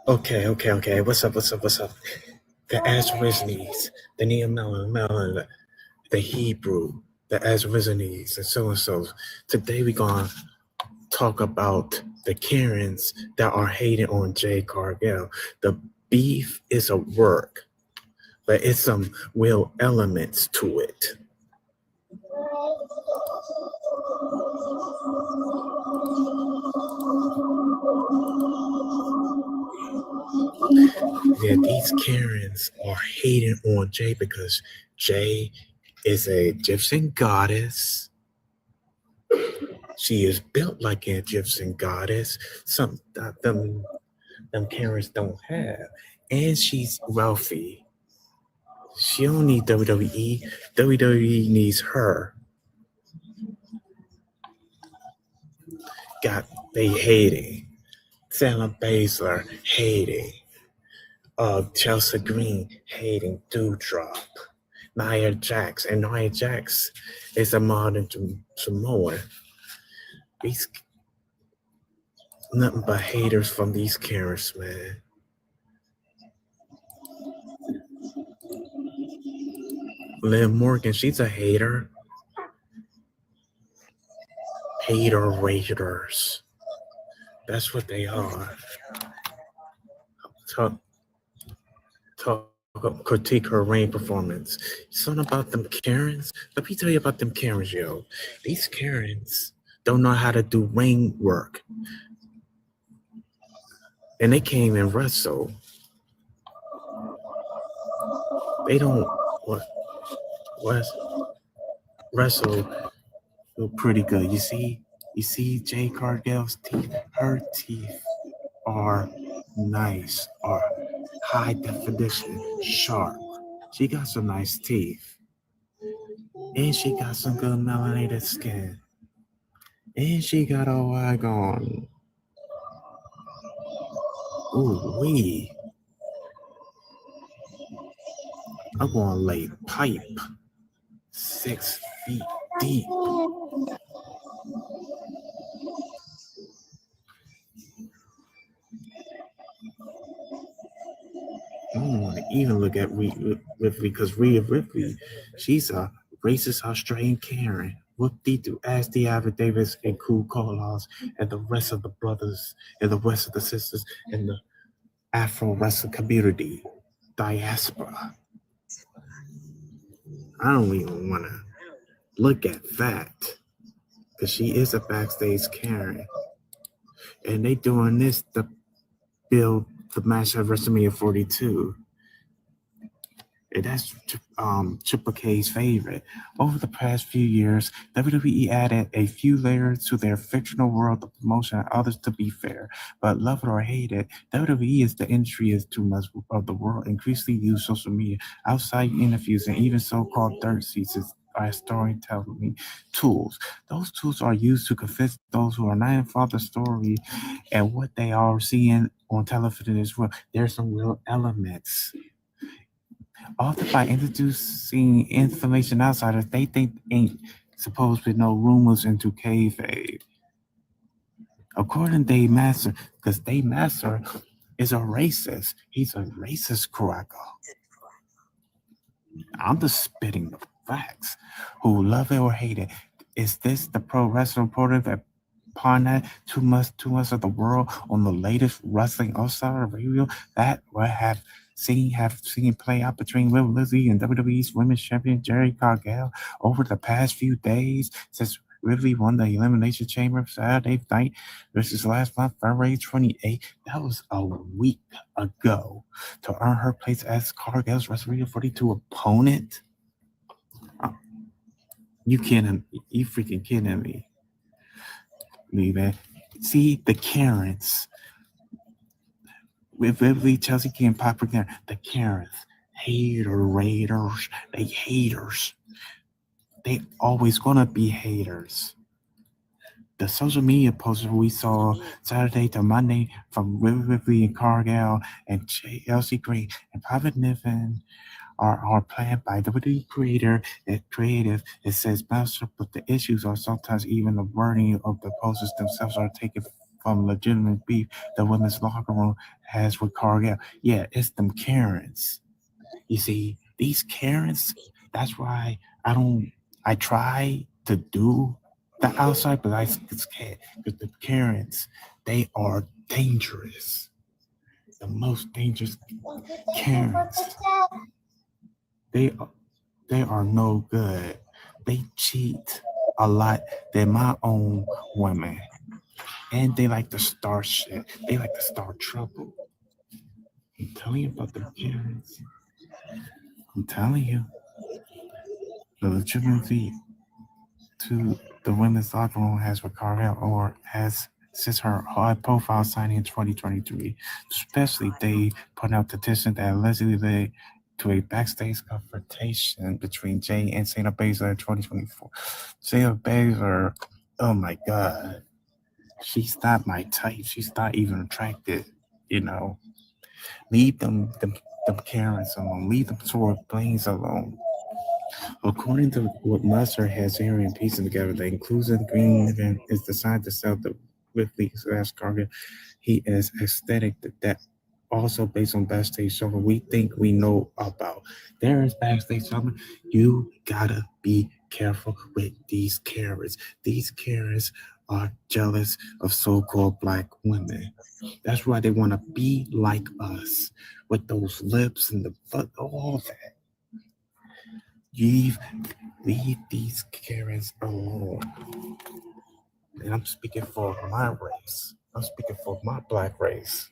Okay. What's up? The Aborigines, the Neo-Melon, the Hebrew, the Aborigines, and so and so. Today we're gonna talk about the Karens that are hating on Jay Cargill. The beef is a work, but it's some real elements to it. Yeah, these Karens are hating on Jay because Jay is a Egyptian goddess. She is built like an Egyptian goddess. Some that them Karens don't have. And she's wealthy. She don't need WWE. WWE needs her. Got they hating. Sarah Baszler hating. Chelsea Green hating Dewdrop. Nia Jax. And Nia Jax is a modern Samoan. These nothing but haters from these Karens, man. Liv Morgan, she's a hater. Hater raiders. That's what they are. Talk, critique her rain performance. Something about them Karens. Let me tell you about them Karens, yo. These Karens don't know how to do rain work. And they came and wrestle. They don't what wrestle pretty good. You see Jay Cargill's teeth. Her teeth are nice, are high definition, sharp. She got some nice teeth. And she got some good melanated skin. And she got a wag on. Ooh wee. I'm gonna lay pipe 6 feet deep. I don't want to even look at Ripley because Rhea Ripley, she's a racist Australian Karen. Whoop-dee-doo, as the Avid Davis and Cool Carlos and the rest of the brothers and the rest of the sisters in the Afro wrestling community, diaspora. I don't even want to look at that because she is a backstage Karen. And they doing this to build the match at WrestleMania 42. And that's Triple K's favorite. Over the past few years, WWE added a few layers to their fictional world of promotion and others to be fair. But love it or hate it, WWE is the industry is too much of the world increasingly use social media, outside interviews, and even so-called dirt sheets as storytelling tools. Those tools are used to convince those who are not involved in the story and what they are seeing on television as well. There's some real elements. Often by introducing information outsiders, they think ain't supposed to know rumors into kayfabe. According to Dave Master, because Dave Master is a racist. He's a racist cracker. I'm just spitting the facts. Who love it or hate it. Is this the pro wrestling reporter that upon that too much of the world on the latest wrestling outsider radio that will have seen play out between Will Lizzie and WWE's Women's Champion Jerry Cargill over the past few days since Ripley won the Elimination Chamber Saturday night versus last month, February 28th. That was a week ago to earn her place as Cargill's WrestleMania 42 opponent. You freaking kidding me. Man. See the Karens with Ripley, Chelsea King, Piper Karen, the Karens, raiders, they haters. They always gonna be haters. The social media posters we saw Saturday to Monday from Ripley and Cargill and Chelsea Green and Private Niven are planned by the creator and creative. It says master, but the issues are sometimes even the wording of the posters themselves are taken from legitimate beef the women's locker room has with Cargill. Yeah, it's them Karens. You see, these Karens, that's why I don't, I try to do the outside, but I just can't. Because the Karens, they are dangerous. The most dangerous Karens. They, they are no good. They cheat a lot than my own women. And they like to start shit. They like to start trouble. I'm telling you about the Karens. I'm telling you. The legitimacy to the women's locker room has regarded or has since her high profile signing in 2023. Especially they put out petition that allegedly led to a backstage confrontation between Jay and Shayna Baszler in 2024. Shayna Baszler, oh my God, she's not my type. She's not even attractive, you know. Leave them Karens alone. Leave them Sword Blaines alone. According to what Mercer has hearing and piecing together, the inclusion green event is designed to sell the Whitley slash cargo. He is aesthetic that also based on backstage summer we think we know about. There is backstage summer. You gotta be careful with these Karens. These Karens are jealous of so-called black women. That's why they want to be like us with those lips and the butt, all that. Leave, leave these Karens alone. And I'm speaking for my race. I'm speaking for my black race.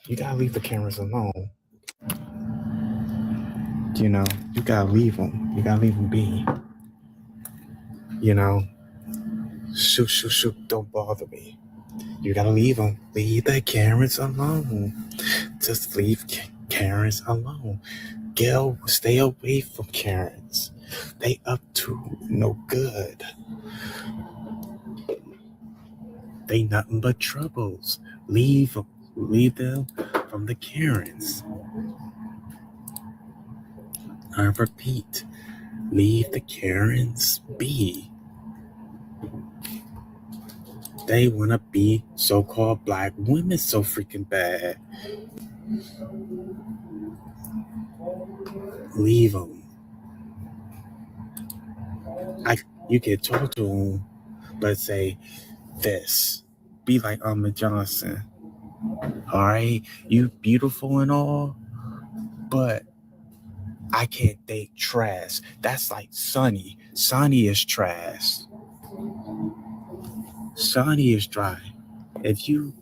You gotta leave the Karens alone. You know, you gotta leave them. You gotta leave them be. You know, shoot, shoot, shoot, don't bother me. You gotta leave them. Leave the Karens alone. Just leave Karens alone. Gail, stay away from Karens. They up to no good. They nothing but troubles. Leave them from the Karens. I repeat, leave the Karens be. They want to be so-called black women so freaking bad. Leave them. You can talk to them, but say this. Be like Ahmed Johnson. All right, you beautiful and all, but I can't date trash. That's like Sonny. Sonny is trash. Sonny is dry. If you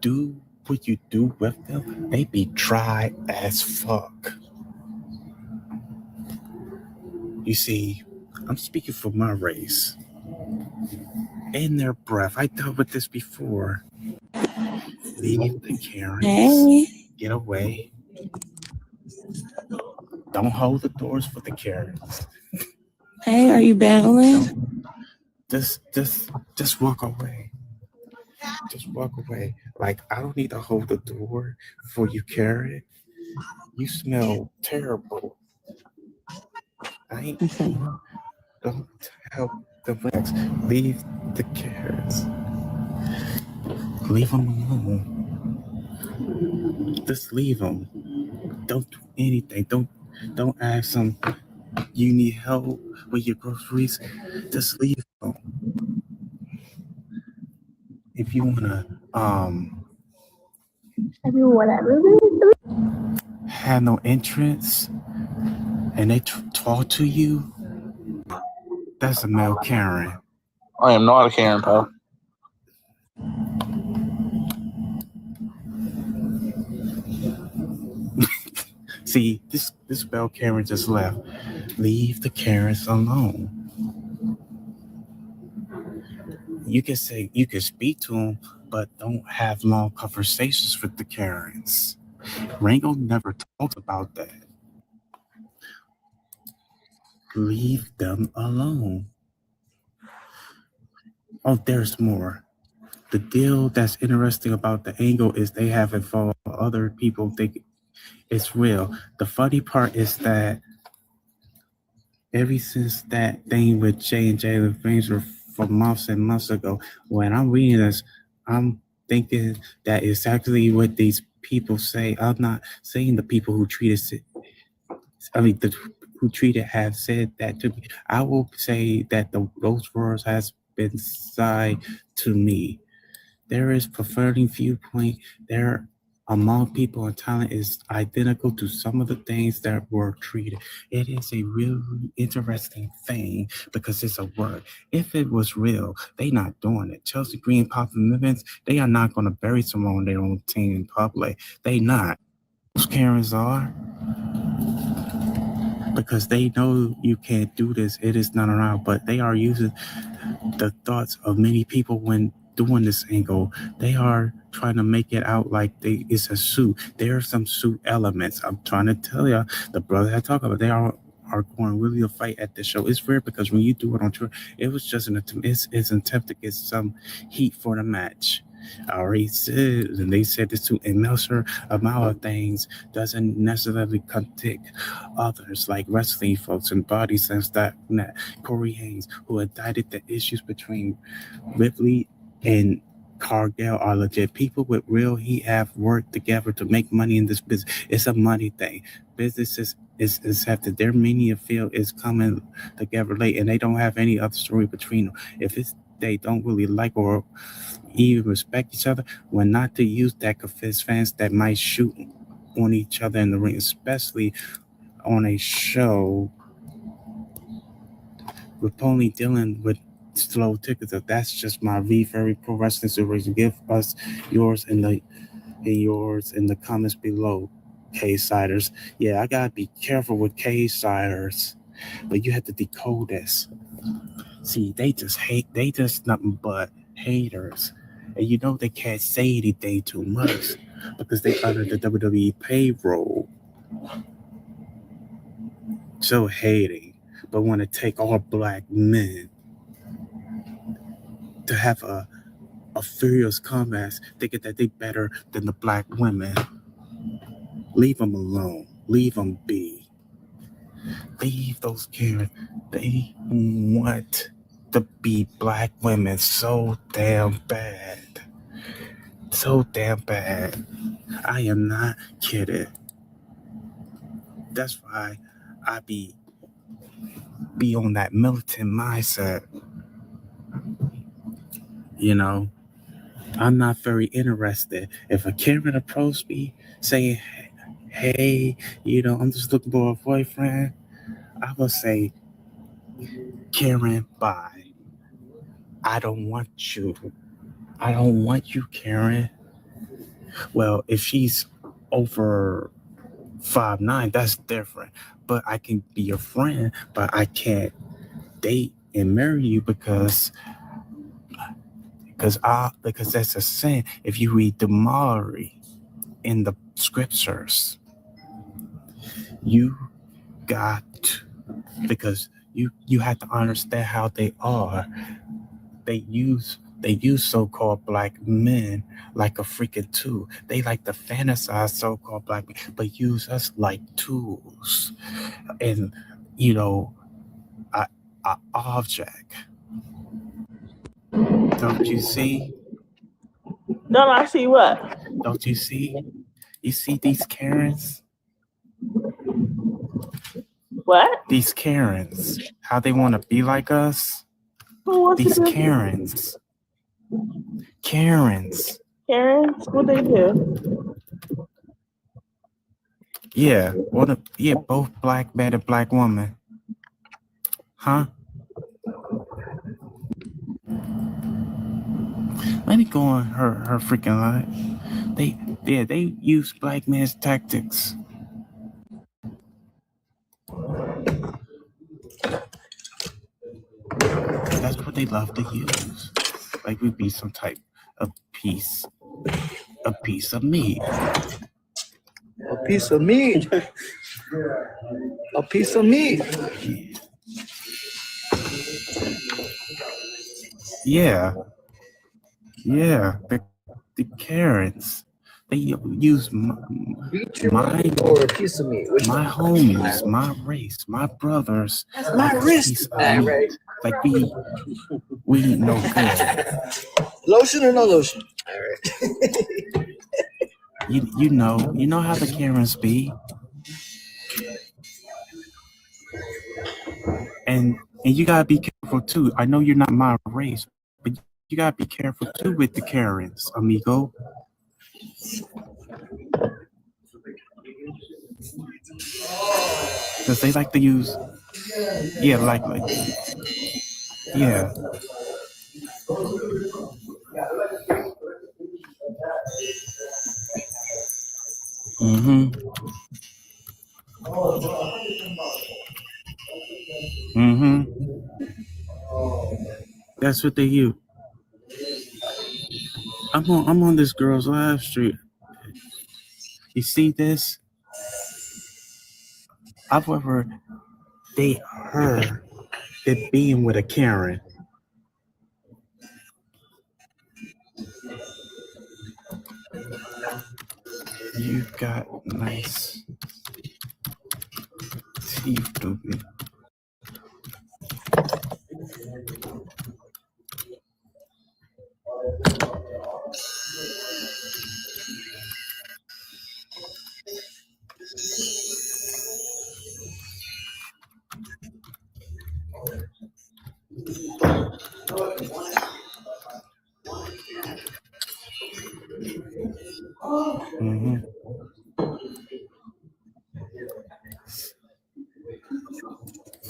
do what you do with them, they be dry as fuck. You see, I'm speaking for my race. In their breath. I dealt with this before. Leave the Karens. Hey. Get away. Don't hold the doors for the Karens. Hey, are you battling? Just walk away. Just walk away. Like I don't need to hold the door for you, Karen. You smell terrible. I ain't. Don't help the legs. Leave the Karens. Leave them alone. Just leave them. Don't do anything. Don't ask them. You need help with your groceries. Just leave them. If you wanna have no entrance and they talk to you, that's a male Karen. I am not a Karen, pal. See, this male Karen just left. Leave the Karens alone. You can speak to them, but don't have long conversations with the Karens. Rango never talked about that. Leave them alone. Oh, there's more. The deal that's interesting about the angle is they have involved other people. It's real. The funny part is that ever since that thing with Jay and Jalen things were from months and months ago, when I'm reading this, I'm thinking that it's actually what these people say. I'm not saying the people who treated it, I mean, who treated have said that to me. I will say that those words has been said to me. There is preferring viewpoint there among people and talent is identical to some of the things that were treated. It is a really interesting thing because it's a word. If it was real, they not doing it. Chelsea Green popping events, they are not going to bury someone on their own team in public. They not. Those Karens are because they know you can't do this. It is not around, but they are using the thoughts of many people when doing this angle. They are trying to make it out like it's a suit. There are some suit elements. I'm trying to tell you, the brother I talk about, they are going really to fight at this show. It's weird because when you do it on tour, it was just an attempt. It's an attempt to get some heat for the match. I already said, and they said this too, and Meltzer amount of things doesn't necessarily contradict others like wrestling folks and body sense that Corey Haynes, who indicted the issues between Ripley and Cargill are legit. People with real heat have worked together to make money in this business. It's a money thing. Businesses is have to their media field is coming together late, and they don't have any other story between them. If it's they don't really like or even respect each other, when not to use that confess fans that might shoot on each other in the ring, especially on a show with only dealing with slow tickets. That's just my very pro wrestling series. Give us yours in the comments below, K-Siders. Yeah, I gotta be careful with K-Siders, but you have to decode this. See, they just hate. They just nothing but haters, and you know they can't say anything too much because they under the WWE payroll. So hating, but want to take all black men to have a furious combat, thinking that they better than the black women. Leave them alone. Leave them be. Leave those Karens. They want to be black women so damn bad. So damn bad. I am not kidding. That's why I be on that militant mindset. You know, I'm not very interested. If a Karen approached me saying, hey, I'm just looking for a boyfriend, I will say, Karen, bye. I don't want you. I don't want you, Karen. Well, if she's over 5'9", that's different. But I can be your friend, but I can't date and marry you because that's a sin. If you read the Mari in the scriptures, you got because you have to understand how they are. They use so-called black men like a freaking tool. They like to fantasize so-called black men, but use us like tools and a object. Don't you see? Don't I see what? Don't you see? You see these Karens? What? These Karens, how they want to be like us? Who wants These to do? Karens. Karens. Karens? What they do? Yeah, both black man and black woman. Huh? Let me go on her freaking line. They use black man's tactics. That's what they love to use. Like we'd be some type of piece of meat. A piece of meat. A piece of meat. Yeah. The Karens. They use Beat your my meat or a piece of meat? Which my one? homies, my race, my brothers. That's my like a wrist. piece of All meat. right. Like we eat no good. Lotion or no lotion? All right. You know how the Karens be. And you gotta be careful too. I know you're not my race, but you gotta be careful too with the Karens, amigo. Because they like to use, yeah, yeah. Mm-hmm. Mm-hmm. That's what they use. I'm on this girl's live stream. You see this? I've ever date her than being with a Karen. You got nice teeth, Doobie. Mm-hmm.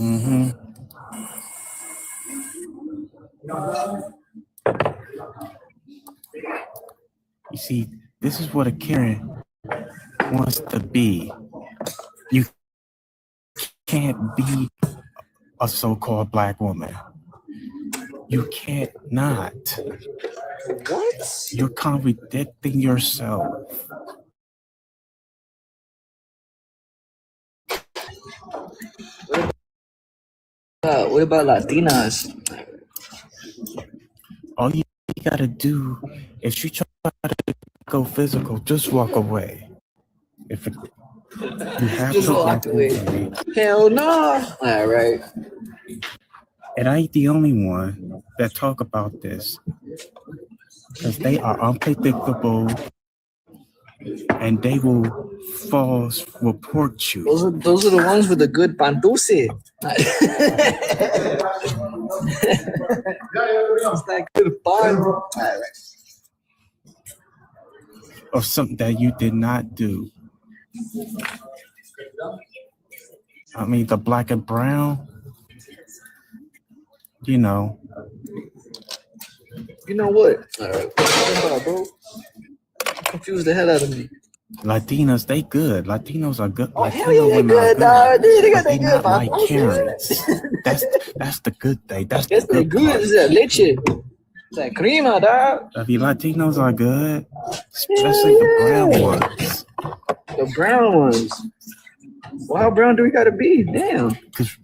Mm-hmm. You see, this is what a Karen wants to be. You can't be a so-called black woman. You can't not. What? You're contradicting yourself. What about Latinas? All you gotta do is you try to go physical, just walk away. If it, you have Just to walk walk away. away. Hell no. All right. And I ain't the only one that talk about this because they are unpredictable and they will false report you. Those are the ones with the good pantuse. It's that good pan. All right. Of something that you did not do. I mean, the black and brown, you know. You know what? All right. What you talking about, bro? Confused the hell out of me. Latinas, they good. Latinos are good. Oh, hell Latino yeah, they women are good, good. dog. They got But they that good not like pantuse. Karens. That's the good thing. That's the That's the good good. part. It's that leche. It's that crema, dog. I mean, Latinos are good, Hell especially the brown yeah. ones. The brown ones. Well, how brown do we gotta be? Damn. Because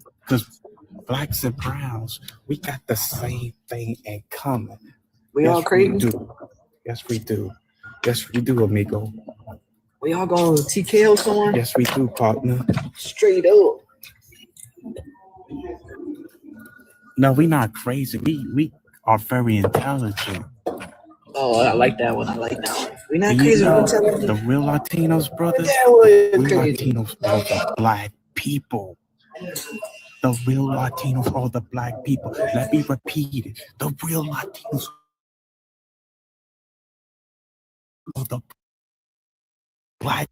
blacks and browns, we got the same thing in common. We all crazy. We do. Yes, we do. Yes, we do, amigo. We all going to TKO someone? Yes, we do, partner. Straight up. No, we not crazy. We are very intelligent. Oh, I like that one. I like that one. We not And crazy. you know, We're intelligent. the real Latinos, brothers, Yeah, we're real crazy. Latinos are the black people. The real Latinos are the black people. Let me repeat it. The real Latinos are the black.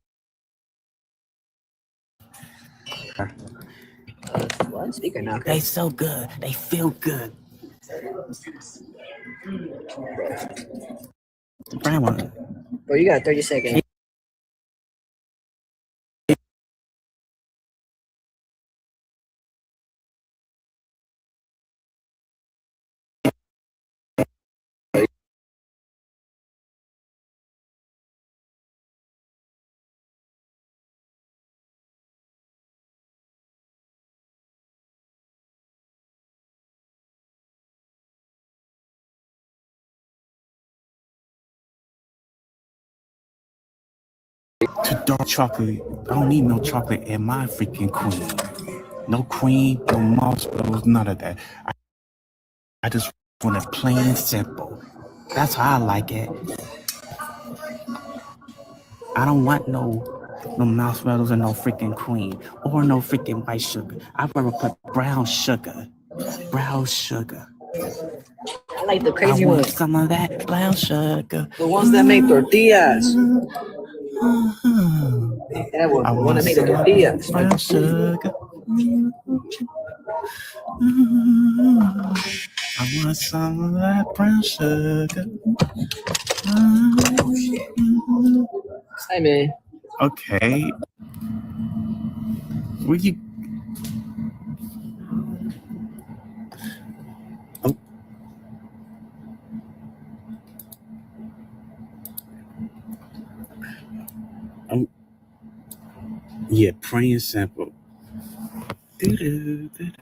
What? Speaker now. They so good. They feel good. Brown one. Bro, you got 30 seconds. To dark chocolate. I don't need no chocolate in my freaking queen. No cream, no marshmallows, none of that. I just want it plain and simple. That's how I like it. I don't want no marshmallows and no freaking cream or no freaking white sugar. I'd rather put brown sugar. Brown sugar. I like the I crazy want ones. some of that brown sugar. The ones that make tortillas. That one. I The one want that made the some of tortillas. that brown sugar. I want some of that brown sugar. Hey, man. Okay. Where you? Oh. Oh. Yeah, plain and simple. Doo-doo-doo-doo.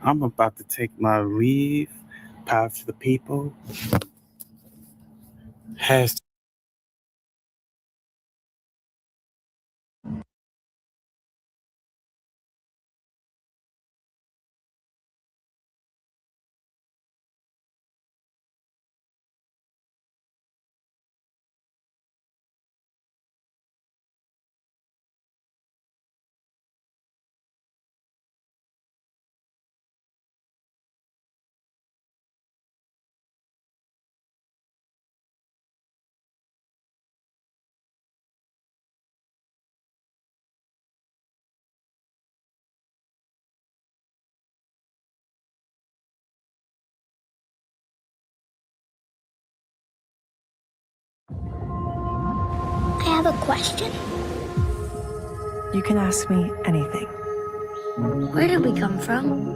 I'm about to take my leave. Power to the people. Has I have a question. You can ask me anything. Where did we come from?